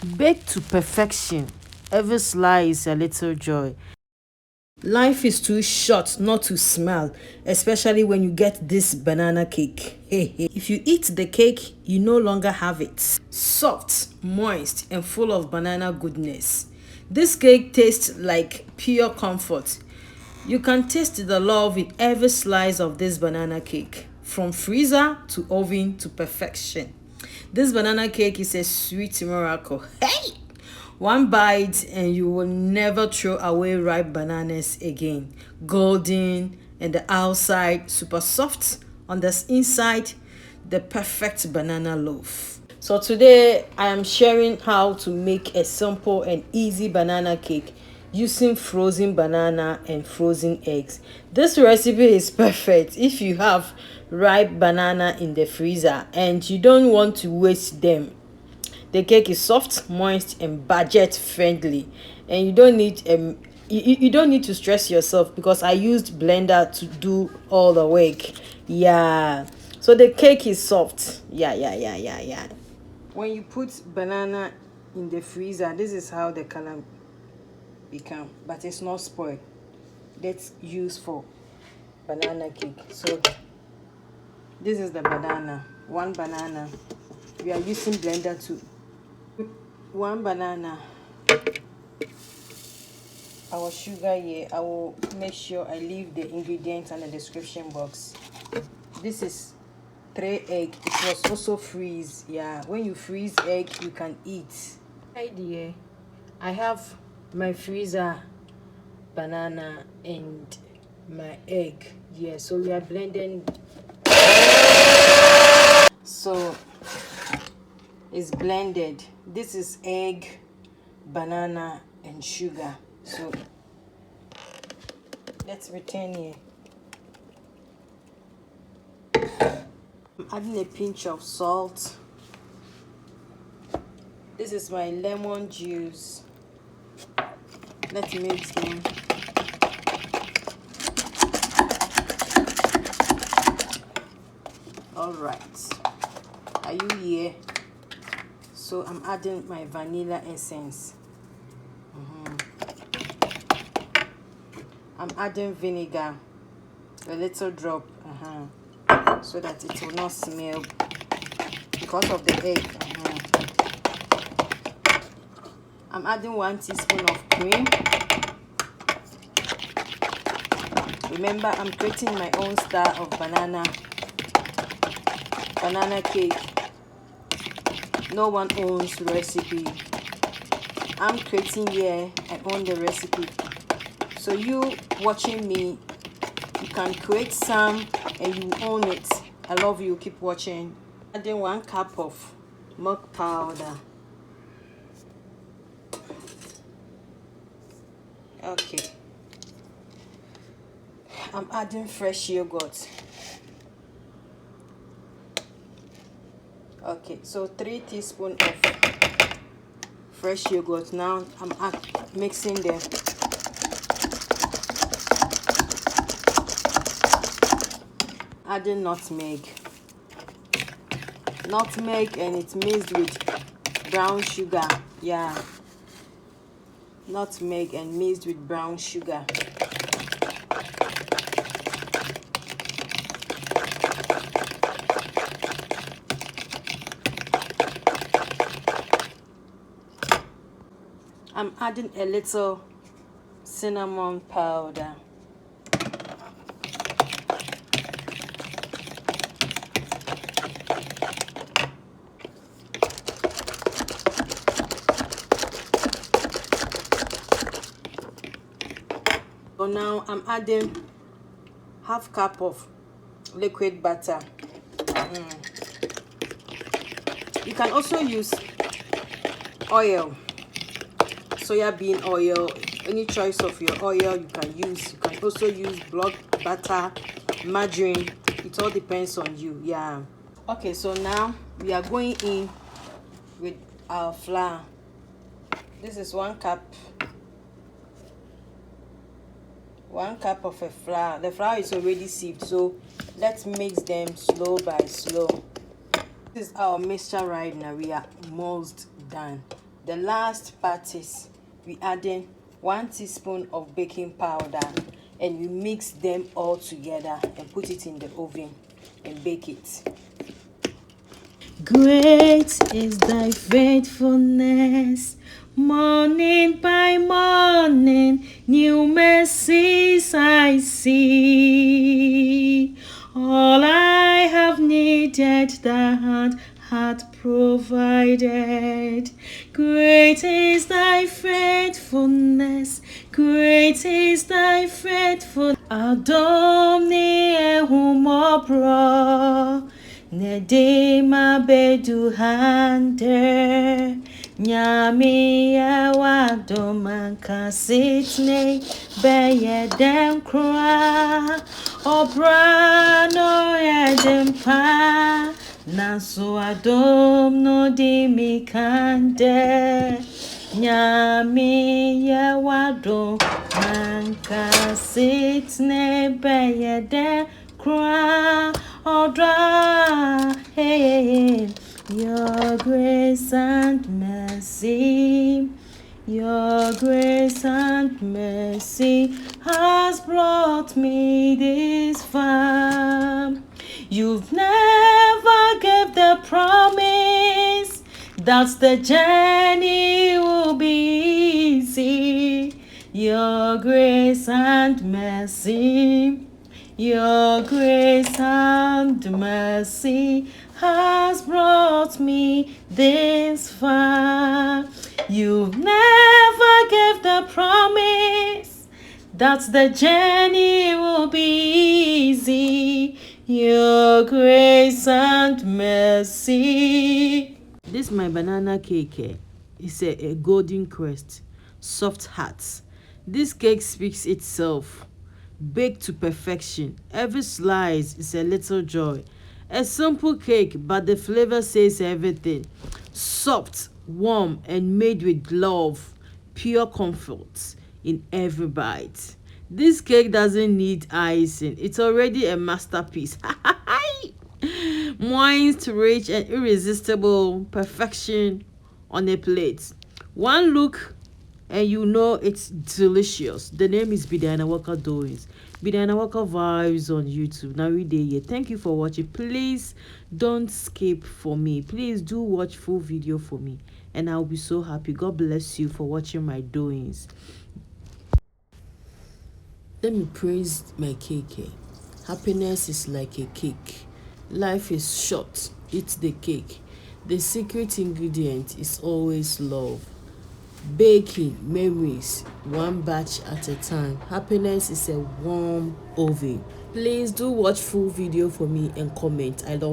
Baked to perfection, every slice is a little joy. Life is too short not to smile, especially when you get this banana cake. If you eat the cake, you no longer have it. Soft, moist, and full of banana goodness. This cake tastes like pure comfort. You can taste the love in every slice of this banana cake, from freezer to oven to perfection. This banana cake is a sweet miracle. Hey! One bite and you will never throw away ripe bananas again. Golden and the outside super soft, on the inside the perfect banana loaf. So today I am sharing how to make a simple and easy banana cake using frozen banana and frozen eggs. This recipe is perfect if you have ripe banana in the freezer and you don't want to waste them. The cake is soft, moist, and budget friendly, and you don't need to stress yourself because I used blender to do all the work. Yeah, so the cake is soft. Yeah. When you put banana in the freezer, this is how the color become, but it's not spoiled. That's used for banana cake. So this is the banana, one banana. We are using blender to one banana. Our sugar here, I will make sure I leave the ingredients in the description box. This is 3 eggs. It was also freeze. Yeah, when you freeze egg, you can eat. Idea. I have my freezer banana and my egg. Yeah, so we are blending. So it's blended. This is egg, banana, and sugar. So let's return here. I'm adding a pinch of salt. This is my lemon juice. Let's mix them. All right, are you here? So I'm adding my vanilla essence. I'm adding vinegar, a little drop, so that it will not smell because of the egg. I'm adding 1 teaspoon of cream. Remember, I'm creating my own style of banana cake. No one owns the recipe. I'm creating here. I own the recipe. So you watching me, you can create some and you own it. I love you. Keep watching. Adding 1 cup of milk powder. Okay. I'm adding fresh yogurt. Okay, so 3 teaspoons of fresh yogurt. Now I'm mixing them. Adding nutmeg, and it's mixed with brown sugar. Yeah, nutmeg and mixed with brown sugar. I'm adding a little cinnamon powder. So now I'm adding 1/2 cup of liquid butter. You can also use oil, soya bean oil, any choice of your oil you can use. You can also use block butter, margarine. It all depends on you. Yeah. Okay, so now we are going in with our flour. This is 1 cup. 1 cup of a flour. The flour is already sieved, so let's mix them slow by slow. This is our mixture right now. We are almost done. The last part is we adding 1 teaspoon of baking powder, and we mix them all together and put it in the oven and bake it. Great is thy faithfulness, morning by morning, new mercies I see. All I have needed, thy hand hath provided. Great is thy faithfulness, great is thy faithfulness. Adom ni ehumobro, Nedema bedu hande, Nyami wadomanka sitne, Beye dem kra, Obrano yedem pa, Naso adom no dimi kande, Nyami wadomanka sitne, Beye dem kra, Odra, hey, your grace and mercy, your grace and mercy has brought me this far. You've never gave the promise that the journey will be easy. Your grace and mercy, your grace and mercy has brought me this far. You never gave the promise that the journey will be easy. Your grace and mercy. This my banana cake. It's a golden crest, soft heart. This cake speaks itself. Baked to perfection. Every slice is a little joy. A simple cake, but the flavor says everything. Soft, warm, and made with love. Pure comfort in every bite. This cake doesn't need icing. It's already a masterpiece. Moist, rich, and irresistible perfection on a plate. One look and you know it's delicious. The name is Bedianawalkerdoings. Bedianawalker Vibes on YouTube. Now we there. Thank you for watching. Please don't skip for me. Please do watch full video for me, and I'll be so happy. God bless you for watching my doings. Let me praise my cake. Happiness is like a cake. Life is short. Eat the cake. The secret ingredient is always love. Baking memories, one batch at a time. Happiness is a warm oven. Please do watch full video for me and comment. I love